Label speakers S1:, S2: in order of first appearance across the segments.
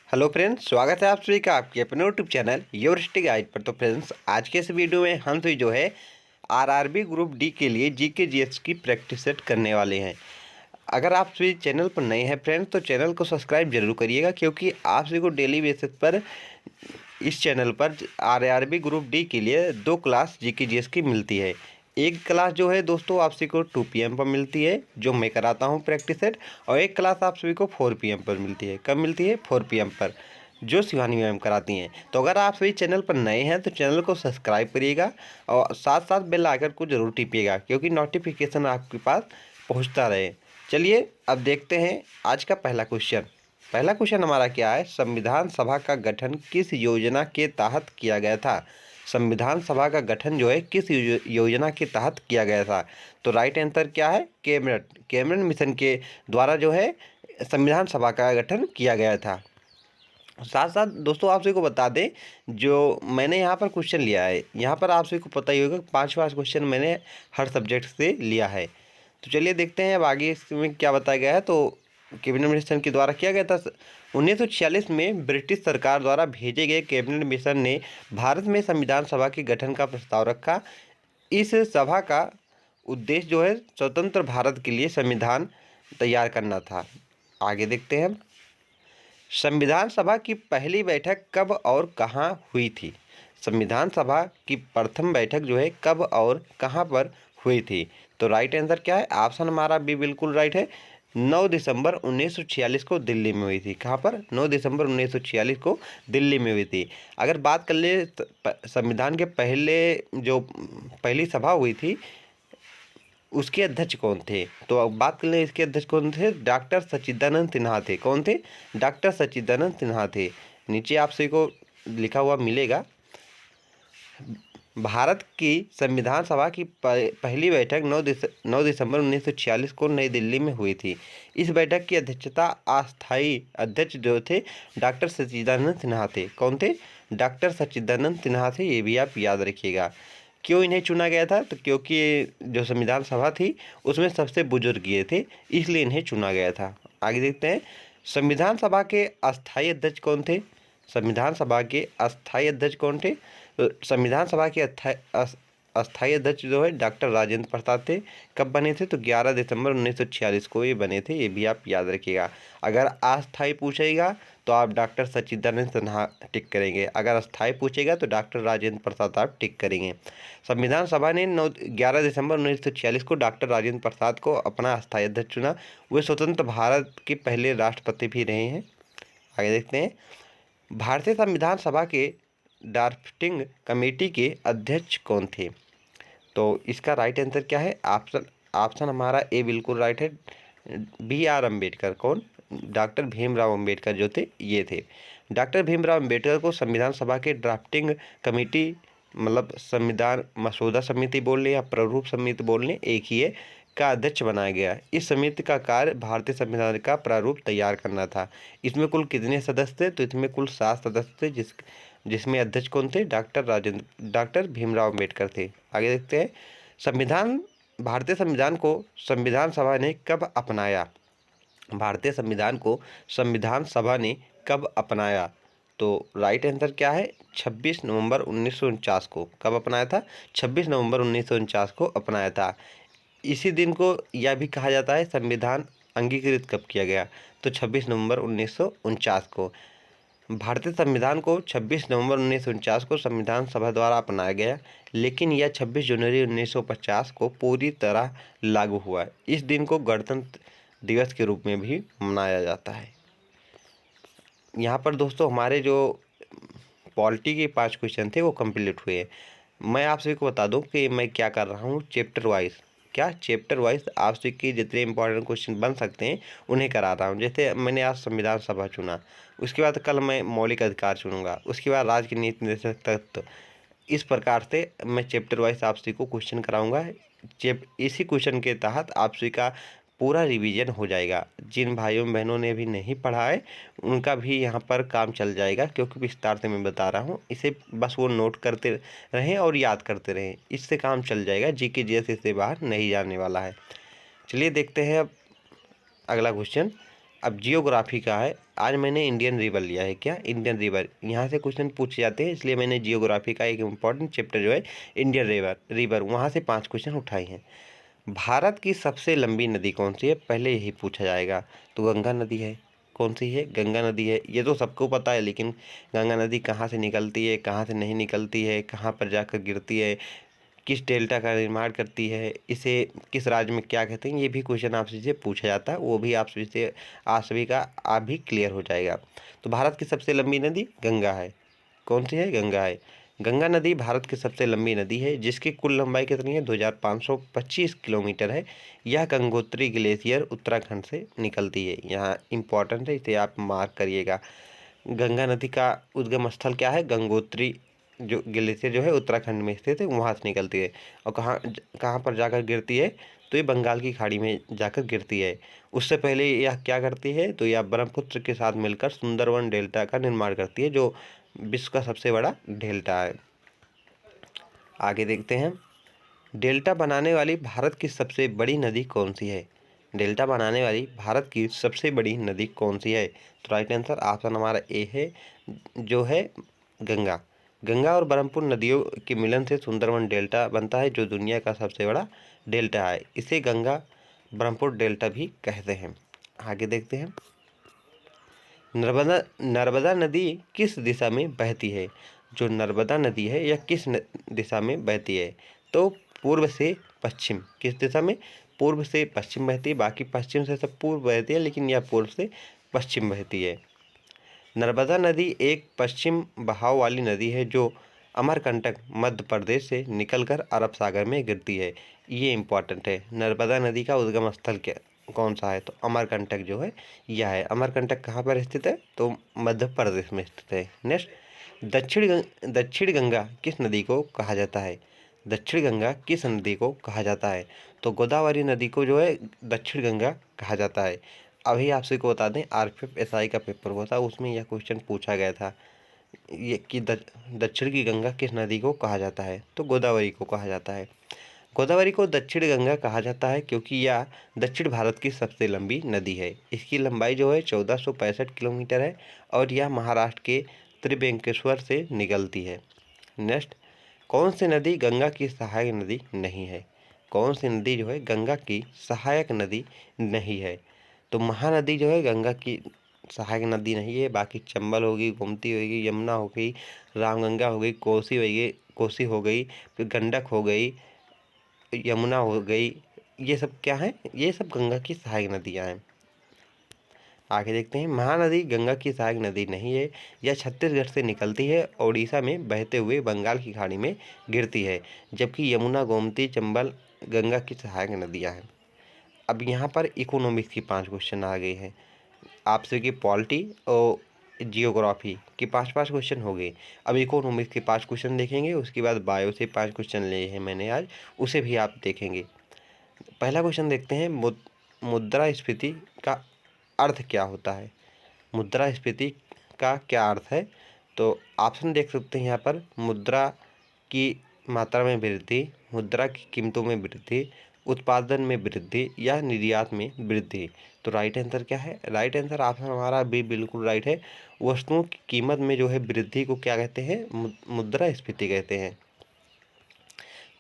S1: Hello friends, स्वागत है आप सभी का आपके अपने यूट्यूब चैनल यूनिवर्सिटी गाइड पर। तो फ्रेंड्स, आज के इस वीडियो में हम सभी जो है आरआरबी ग्रुप डी के लिए जीके जीएस की प्रैक्टिस सेट करने वाले हैं। अगर आप सभी चैनल पर नए हैं फ्रेंड्स, तो चैनल को सब्सक्राइब जरूर करिएगा, क्योंकि आप सभी को डेली बेसिस पर इस चैनल पर आरआरबी ग्रुप डी के लिए 2 क्लास जीके जीएस की मिलती है। एक क्लास जो है दोस्तों आप सभी को 2 PM पर मिलती है, जो मैं कराता हूं प्रैक्टिस सेट, और एक क्लास आप सभी को 4 PM पर मिलती है। कब मिलती है? 4 PM पर, जो शिवानी मैम कराती हैं। तो अगर आप सभी चैनल पर नए हैं तो चैनल को सब्सक्राइब करिएगा और साथ साथ बेल आइकन को जरूर टिपिएगा, क्योंकि नोटिफिकेशन आपके पास पहुँचता रहे। चलिए अब देखते हैं आज का पहला क्वेश्चन हमारा क्या है। संविधान सभा का गठन किस योजना के तहत किया गया था? संविधान सभा का गठन जो है किस योजना के तहत किया गया था? तो राइट आंसर क्या है? कैबिनेट मिशन के द्वारा जो है संविधान सभा का गठन किया गया था। साथ साथ दोस्तों आप सभी को बता दें, जो मैंने यहाँ पर क्वेश्चन लिया है, यहाँ पर आप सभी को पता ही होगा 5 क्वेश्चन मैंने हर सब्जेक्ट से लिया है। तो चलिए देखते हैं अब आगे इसमें क्या बताया गया है। तो कैबिनेट मिशन के द्वारा किया गया था। 1946 में ब्रिटिश सरकार द्वारा भेजे गए कैबिनेट मिशन ने भारत में संविधान सभा के गठन का प्रस्ताव रखा। इस सभा का उद्देश्य जो है स्वतंत्र भारत के लिए संविधान तैयार करना था। आगे देखते हैं। संविधान सभा की पहली बैठक कब और कहाँ हुई थी? संविधान सभा की प्रथम बैठक जो है कब और कहाँ पर हुई थी? तो राइट आंसर क्या है? ऑप्शन हमारा बी बिल्कुल राइट है। 9 दिसंबर 1946 को दिल्ली में हुई थी। कहाँ पर? 9 दिसंबर 1946 को दिल्ली में हुई थी। अगर बात कर ले संविधान के पहली सभा हुई थी, उसके अध्यक्ष कौन थे? तो अब बात कर लें इसके अध्यक्ष कौन थे। डॉक्टर सच्चिदानंद सिन्हा थे। कौन थे? डॉक्टर सच्चिदानंद सिन्हा थे। नीचे आप सभी को लिखा हुआ मिलेगा। भारत की संविधान सभा की पहली बैठक 9 दिसंबर 1946 को नई दिल्ली में हुई थी। इस बैठक की अध्यक्षता अस्थायी अध्यक्ष जो थे डॉक्टर सच्चिदानंद सिन्हा थे। कौन थे? डॉक्टर सच्चिदानंद सिन्हा थे। ये भी आप याद रखिएगा। क्यों इन्हें चुना गया था? तो क्योंकि जो संविधान सभा थी उसमें सबसे बुजुर्ग ये थे, इसलिए इन्हें चुना गया था। आगे देखते हैं। संविधान सभा के अस्थायी अध्यक्ष कौन थे? संविधान सभा के अस्थायी अध्यक्ष कौन थे? तो संविधान सभा के अस्थायी अध्यक्ष जो है डॉक्टर राजेंद्र प्रसाद थे। कब बने थे? तो 11 दिसंबर 1946 को ये बने थे। ये भी आप याद रखिएगा। अगर अस्थायी पूछेगा तो आप डॉक्टर सच्चिदानंद सिन्हा टिक करेंगे, अगर स्थायी पूछेगा तो डॉक्टर राजेंद्र प्रसाद आप टिक करेंगे। संविधान सभा ने 11 दिसंबर 1946 को डॉक्टर राजेंद्र प्रसाद को अपना अस्थायी अध्यक्ष चुना। वे स्वतंत्र भारत के पहले राष्ट्रपति भी रहे हैं। आगे देखते हैं। भारतीय संविधान सभा के ड्राफ्टिंग कमेटी के अध्यक्ष कौन थे? तो इसका राइट आंसर क्या है? ऑप्शन हमारा ए बिल्कुल राइट है। BR अम्बेडकर। कौन? डॉक्टर भीमराव अम्बेडकर जो थे ये थे। डॉक्टर भीमराव अम्बेडकर को संविधान सभा के ड्राफ्टिंग कमेटी, मतलब संविधान मसौदा समिति बोल लें या प्रारूप समिति बोल लें, एक ही है, का अध्यक्ष बनाया गया। इस समिति का कार्य भारतीय संविधान का प्रारूप तैयार करना था। इसमें कुल कितने सदस्य थे? तो इसमें कुल 7 सदस्य थे, जिसमें अध्यक्ष कौन थे? डॉक्टर भीमराव अम्बेडकर थे। आगे देखते हैं। भारतीय संविधान को संविधान सभा ने कब अपनाया? भारतीय संविधान को संविधान सभा ने कब अपनाया? तो राइट आंसर क्या है? 26 नवंबर 1949 को। कब अपनाया था? 26 नवंबर 1949 को अपनाया था। इसी दिन को यह भी कहा जाता है संविधान अंगीकृत कब किया गया? तो 26 नवंबर 1949 को। भारतीय संविधान को 26 नवंबर 1949 को संविधान सभा द्वारा अपनाया गया, लेकिन यह 26 जनवरी 1950 को पूरी तरह लागू हुआ। इस दिन को गणतंत्र दिवस के रूप में भी मनाया जाता है। यहाँ पर दोस्तों हमारे जो पॉलिटी के 5 क्वेश्चन थे वो कंप्लीट हुए। मैं आप सभी को बता दूं कि मैं क्या कर रहा हूँ, चैप्टर वाइज आप सभी के जितने इंपॉर्टेंट क्वेश्चन बन सकते हैं उन्हें करा रहा हूँ। जैसे मैंने आज संविधान सभा चुना, उसके बाद कल मैं मौलिक अधिकार चुनूंगा, उसके बाद राज्य के नीति निर्देशक तत्व। इस प्रकार से मैं चैप्टर वाइज आप सभी को क्वेश्चन कराऊंगा। इसी क्वेश्चन के तहत आप सभी का पूरा रिवीजन हो जाएगा। जिन भाइयों बहनों ने भी नहीं पढ़ा है उनका भी यहाँ पर काम चल जाएगा, क्योंकि विस्तार से मैं बता रहा हूँ। इसे बस वो नोट करते रहें और याद करते रहें, इससे काम चल जाएगा। जीके जीएस इससे बाहर नहीं जाने वाला है। चलिए देखते हैं अब अगला क्वेश्चन। अब जियोग्राफी का है। आज मैंने इंडियन रिवर लिया है। क्या? Indian river. यहाँ से क्वेश्चन पूछे जाते हैं, इसलिए मैंने जियोग्राफी का एक इम्पॉर्टेंट चैप्टर जो है इंडियन रिवर वहाँ से 5 क्वेश्चन उठाए हैं। भारत की सबसे लंबी नदी कौन सी है? पहले यही पूछा जाएगा। तो गंगा नदी है। कौन सी है? गंगा नदी है। ये तो सबको पता है, लेकिन गंगा नदी कहाँ से निकलती है, कहाँ से नहीं निकलती है, कहाँ पर जाकर गिरती है, किस डेल्टा का निर्माण करती है, इसे किस राज्य में क्या कहते हैं, ये भी क्वेश्चन आपसे से पूछा जाता है। वो भी आप सभी का आप भी क्लियर हो जाएगा। तो भारत की सबसे लंबी नदी गंगा है। कौन सी है? गंगा है। गंगा नदी भारत की सबसे लंबी नदी है, जिसकी कुल लंबाई कितनी है? 2525 किलोमीटर है। यह गंगोत्री ग्लेशियर उत्तराखंड से निकलती है। यहाँ इंपॉर्टेंट है, इसे आप मार्क करिएगा। गंगा नदी का उद्गम स्थल क्या है? गंगोत्री जो ग्लेशियर जो है उत्तराखंड में स्थित है, वहाँ से निकलती है। और कहाँ कहाँ पर जाकर गिरती है? तो ये बंगाल की खाड़ी में जाकर गिरती है। उससे पहले यह क्या करती है? तो यह ब्रह्मपुत्र के साथ मिलकर सुंदरवन डेल्टा का निर्माण करती है, जो विश्व का सबसे बड़ा डेल्टा है। आगे देखते हैं, डेल्टा बनाने वाली भारत की सबसे बड़ी नदी कौन सी है? डेल्टा बनाने वाली भारत की सबसे बड़ी नदी कौन सी है? तो राइट आंसर ऑप्शन हमारा ए है, जो है गंगा। गंगा और ब्रह्मपुत्र नदियों के मिलन से सुंदरवन डेल्टा बनता है, जो दुनिया का सबसे बड़ा डेल्टा है। इसे गंगा ब्रह्मपुत्र डेल्टा भी कहते हैं। आगे देखते हैं, नर्मदा नर्मदा नदी किस दिशा में बहती है? जो नर्मदा नदी है यह किस दिशा में बहती है? तो पूर्व से पश्चिम। किस दिशा में? पूर्व से पश्चिम बहती है। बाकी पश्चिम से सब पूर्व बहती है, लेकिन यह पूर्व से पश्चिम बहती है। नर्मदा नदी एक पश्चिम बहाव वाली नदी है, जो अमरकंटक मध्य प्रदेश से निकलकर अरब सागर में गिरती है। ये इंपॉर्टेंट है। नर्मदा नदी का उद्गम स्थल क्या कौन सा है? तो अमरकंटक जो है यह है। अमरकंटक कहाँ पर स्थित है? तो मध्य प्रदेश में स्थित है। नेक्स्ट, दक्षिण गंगा किस नदी को कहा जाता है? दक्षिण गंगा किस नदी को कहा जाता है? तो गोदावरी नदी को जो है दक्षिण गंगा कहा जाता है। अभी आपसे को बता दें, आरपीएफ एसआई का पेपर हुआ था, उसमें यह क्वेश्चन पूछा गया था, ये कि दक्षिण की गंगा किस नदी को कहा जाता है? तो गोदावरी को कहा जाता है। गोदावरी को दक्षिण गंगा कहा जाता है क्योंकि यह दक्षिण भारत की सबसे लंबी नदी है। इसकी लंबाई जो है 1465 किलोमीटर है, और यह महाराष्ट्र के त्रिवेंकेश्वर से निकलती है। नेक्स्ट, कौन सी नदी गंगा की सहायक नदी नहीं है? कौन सी नदी जो है गंगा की सहायक नदी नहीं है? तो महानदी जो है गंगा की सहायक नदी नहीं है। बाकी चंबल होगी, गोमती होगी, यमुना हो गई, रामगंगा हो गई, कोसी हो गई, फिर गंडक हो गई, यमुना हो गई, ये सब क्या है? ये सब गंगा की सहायक नदियाँ हैं। आगे देखते हैं, महानदी गंगा की सहायक नदी नहीं है। यह छत्तीसगढ़ से निकलती है, उड़ीसा में बहते हुए बंगाल की खाड़ी में गिरती है, जबकि यमुना, गोमती, चंबल गंगा की सहायक नदियाँ हैं। अब यहाँ पर इकोनॉमिक्स की 5 क्वेश्चन आ गए हैं। आपसे की पॉलिटी और जियोग्राफी के 5-5 क्वेश्चन हो गए। अब इकोनॉमिक्स के 5 क्वेश्चन देखेंगे, उसके बाद बायो से 5 क्वेश्चन लिए हैं मैंने आज, उसे भी आप देखेंगे। पहला क्वेश्चन देखते हैं, मुद्रास्फीति का अर्थ क्या होता है? मुद्रास्फीति का क्या अर्थ है? तो ऑप्शन देख सकते हैं यहाँ पर, मुद्रा की मात्रा में वृद्धि, मुद्रा की कीमतों में वृद्धि, उत्पादन में वृद्धि, या निर्यात में वृद्धि। तो राइट आंसर क्या है? राइट आंसर ऑप्शन हमारा भी बिल्कुल राइट है। वस्तुओं की कीमत में जो है वृद्धि को क्या कहते हैं? मुद्रास्फीति कहते हैं।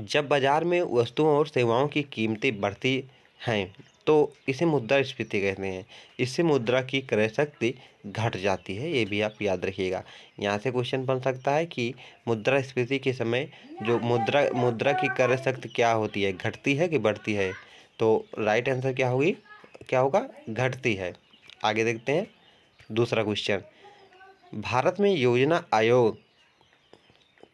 S1: जब बाजार में वस्तुओं और सेवाओं की कीमतें बढ़ती हैं तो इसे मुद्रास्फीति कहते हैं। इससे मुद्रा की क्रय शक्ति घट जाती है, ये भी आप याद रखिएगा। यहाँ से क्वेश्चन बन सकता है कि मुद्रास्फीति के समय जो मुद्रा की क्रय शक्ति क्या होती है, घटती है कि बढ़ती है? तो राइट आंसर क्या होगा? घटती है। आगे देखते हैं दूसरा क्वेश्चन, भारत में योजना आयोग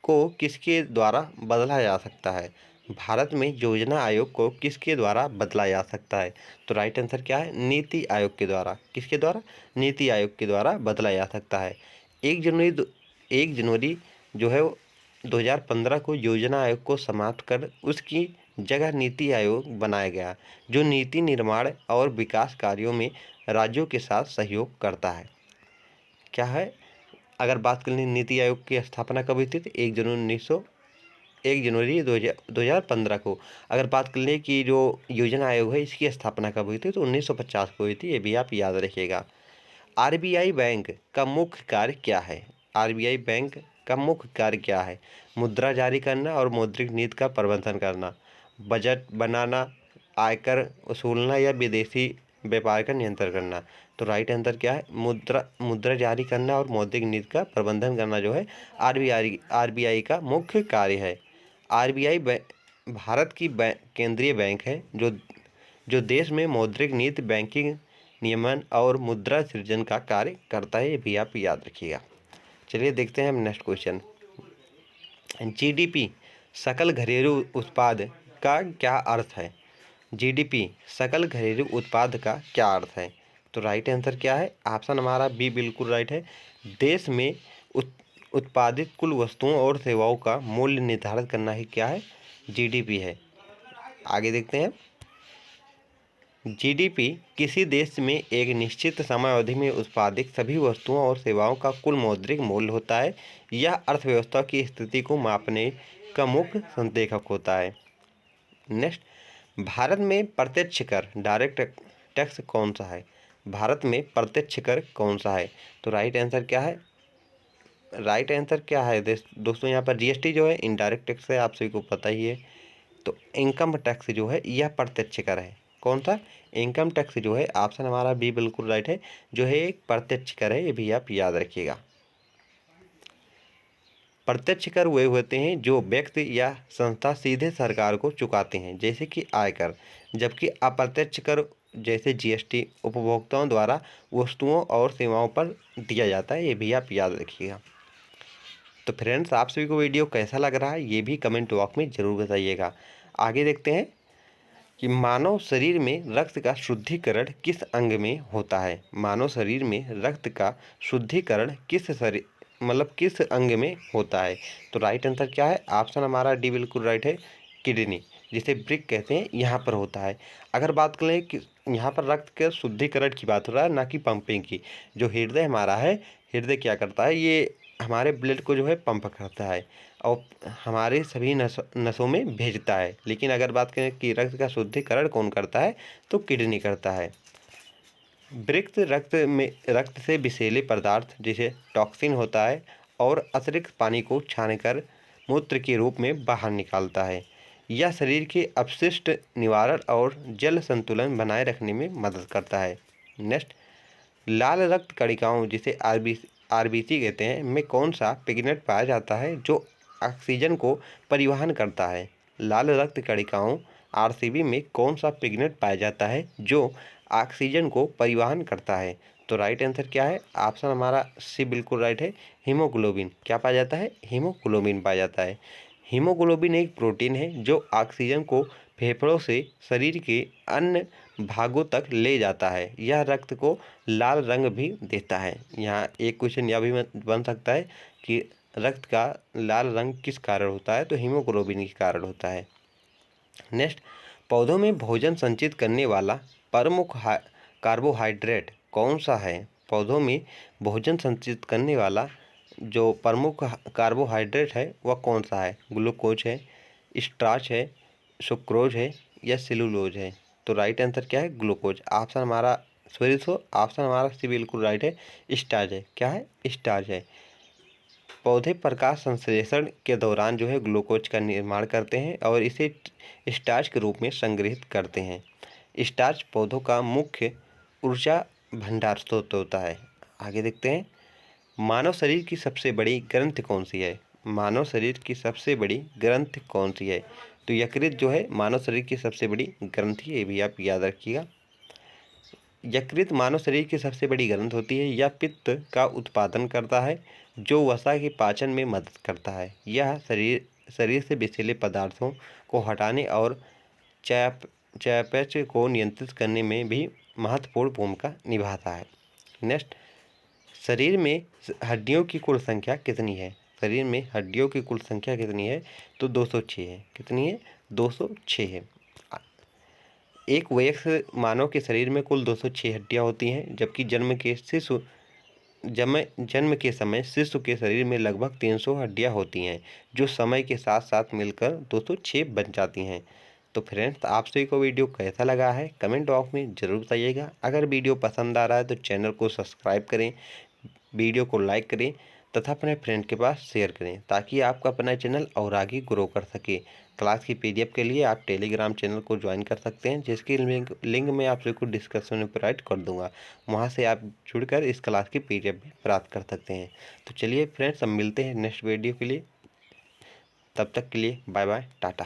S1: को किसके द्वारा बदला जा सकता है? भारत में योजना आयोग को किसके द्वारा बदला जा सकता है? तो राइट आंसर क्या है? नीति आयोग के द्वारा। किसके द्वारा? नीति आयोग के द्वारा बदला जा सकता है। 1 जनवरी जो है 2015 को योजना आयोग को समाप्त कर उसकी जगह नीति आयोग बनाया गया, जो नीति निर्माण और विकास कार्यों में राज्यों के साथ सहयोग करता है। क्या है? अगर बात करें नीति आयोग की स्थापना कब हुई थी? तो 1 जनवरी 1 जनवरी 2015 को। अगर बात कर लें कि जो योजना आयोग है इसकी स्थापना कब हुई थी, तो 1950 को हुई थी, ये भी आप याद रखिएगा। आरबीआई बैंक का मुख्य कार्य क्या है? आरबीआई बैंक का मुख्य कार्य क्या है? मुद्रा जारी करना और मौद्रिक नीति का प्रबंधन करना, बजट बनाना, आयकर वसूलना या विदेशी व्यापार का नियंत्रण करना। तो राइट आंसर क्या है? मुद्रा जारी करना और मौद्रिक नीति का प्रबंधन करना जो है आरबीआई का मुख्य कार्य है। आरबीआई भारत की केंद्रीय बैंक है जो देश में मौद्रिक नीति, बैंकिंग नियमन और मुद्रा सृजन का कार्य करता है, ये भी आप याद रखिएगा। चलिए देखते हैं हम नेक्स्ट क्वेश्चन। जीडीपी सकल घरेलू उत्पाद का क्या अर्थ है? जीडीपी सकल घरेलू उत्पाद का क्या अर्थ है? तो राइट आंसर क्या है? ऑप्शन हमारा बी बिल्कुल राइट है। देश में उत्पादित कुल वस्तुओं और सेवाओं का मूल्य निर्धारित करना ही क्या है? जीडीपी है। आगे देखते हैं। जीडीपी किसी देश में एक निश्चित समय अवधि में उत्पादित सभी वस्तुओं और सेवाओं का कुल मौद्रिक मूल्य होता है। यह अर्थव्यवस्था की स्थिति को मापने का मुख्य संदेशक होता है। नेक्स्ट, भारत में प्रत्यक्ष कर डायरेक्ट टैक्स कौन सा है? भारत में प्रत्यक्ष कर कौन सा है? तो राइट आंसर क्या है? राइट आंसर क्या है दोस्तों? यहाँ पर जीएसटी जो है इनडायरेक्ट टैक्स है, आप सभी को पता ही है। तो इनकम टैक्स जो है यह प्रत्यक्ष कर है। कौन सा? इनकम टैक्स जो है ऑप्शन हमारा बी बिल्कुल राइट है, जो है एक प्रत्यक्ष कर है, ये भी आप याद रखिएगा। प्रत्यक्ष कर वे होते हैं जो व्यक्ति या संस्था सीधे सरकार को चुकाते हैं, जैसे कि आयकर, जबकि अप्रत्यक्ष कर जैसे जीएसटी उपभोक्ताओं द्वारा वस्तुओं और सेवाओं पर दिया जाता है, ये भी आप याद रखिएगा। तो फ्रेंड्स, आप सभी को वीडियो कैसा लग रहा है ये भी कमेंट बॉक्स में ज़रूर बताइएगा। आगे देखते हैं कि मानव शरीर में रक्त का शुद्धिकरण किस अंग में होता है? मानव शरीर में रक्त का शुद्धिकरण किस अंग में होता है? तो राइट आंसर क्या है? ऑप्शन हमारा डी बिल्कुल राइट है, किडनी, जिसे ब्रिक कहते हैं, यहाँ पर होता है। अगर बात करें कि यहाँ पर रक्त के शुद्धिकरण की बात हो रहा है, ना कि पंपिंग की। जो हृदय हमारा है, हृदय क्या करता है? ये हमारे ब्लड को जो है पंप करता है और हमारे सभी नसों में भेजता है। लेकिन अगर बात करें कि रक्त का शुद्धिकरण कौन करता है, तो किडनी करता है। रक्त से विषैले पदार्थ जैसे टॉक्सिन होता है और अतिरिक्त पानी को छानकर मूत्र के रूप में बाहर निकालता है। यह शरीर के अपशिष्ट निवारण और जल संतुलन बनाए रखने में मदद करता है। नेक्स्ट, लाल रक्त कणिकाओं जिसे आरबीसी कहते हैं में कौन सा पिगमेंट पाया जाता है जो ऑक्सीजन को परिवहन करता है? लाल रक्त कणिकाओं आरसीबी में कौन सा पिगमेंट पाया जाता है जो ऑक्सीजन को परिवहन करता है? तो राइट आंसर क्या है? ऑप्शन हमारा सी बिल्कुल राइट है, हीमोग्लोबिन। क्या पाया जाता है? हीमोग्लोबिन पाया जाता है। हीमोग्लोबिन एक प्रोटीन है जो ऑक्सीजन को फेफड़ों से शरीर के अन्य भागों तक ले जाता है। यह रक्त को लाल रंग भी देता है। यहाँ एक क्वेश्चन यह भी बन सकता है कि रक्त का लाल रंग किस कारण होता है? तो हीमोग्लोबिन के कारण होता है। नेक्स्ट, पौधों में भोजन संचित करने वाला प्रमुख कार्बोहाइड्रेट कौन सा है? पौधों में भोजन संचित करने वाला जो प्रमुख कार्बोहाइड्रेट है वह कौन सा है? ग्लूकोज है, स्टार्च है, सुक्रोज है या सेलुलोज है? तो राइट आंसर क्या है? ग्लूकोज। ऑप्शन हमारा ऑप्शन हमारा सी बिल्कुल राइट है, स्टार्च है। क्या है? स्टार्च है। पौधे प्रकाश संश्लेषण के दौरान जो है ग्लूकोज का निर्माण करते हैं और इसे स्टार्च के रूप में संग्रहित करते हैं। स्टार्च पौधों का मुख्य ऊर्जा भंडार स्रोत होता है। आगे देखते हैं, मानव शरीर की सबसे बड़ी ग्रंथि कौन सी है? मानव शरीर की सबसे बड़ी ग्रंथि कौन सी है? तो यकृत जो है मानव शरीर की सबसे बड़ी ग्रंथि है, ये भी आप याद रखिएगा। यकृत मानव शरीर की सबसे बड़ी ग्रंथि होती है। यह पित्त का उत्पादन करता है जो वसा के पाचन में मदद करता है। यह शरीर से विषैले पदार्थों को हटाने और चयापचय को नियंत्रित करने में भी महत्वपूर्ण भूमिका निभाता है। नेक्स्ट, शरीर में हड्डियों की कुल संख्या कितनी है? शरीर में हड्डियों की कुल संख्या कितनी है? तो 206 है। कितनी है? 206 है। एक वयस्क मानव के शरीर में कुल 206 हड्डियां होती हैं, जबकि जन्म के शिशु जन्म के समय शिशु के शरीर में लगभग 300 हड्डियां होती हैं, जो समय के साथ साथ मिलकर 206 बन जाती हैं। तो फ्रेंड्स, आप सभी को वीडियो कैसा लगा है कमेंट बॉक्स में ज़रूर बताइएगा। अगर वीडियो पसंद आ रहा है तो चैनल को सब्सक्राइब करें, वीडियो को लाइक करें तथा अपने फ्रेंड के पास शेयर करें, ताकि आपका अपना चैनल और आगे ग्रो कर सके। क्लास की पीडीएफ के लिए आप टेलीग्राम चैनल को ज्वाइन कर सकते हैं, जिसकी लिंक मैं आप सभी को डिस्क्रिप्शन में प्रोवाइड कर दूंगा। वहां से आप जुड़कर इस क्लास की पीडीएफ भी प्राप्त कर सकते हैं। तो चलिए फ्रेंड्स, हम मिलते हैं नेक्स्ट वीडियो के लिए। तब तक के लिए बाय बाय, टाटा।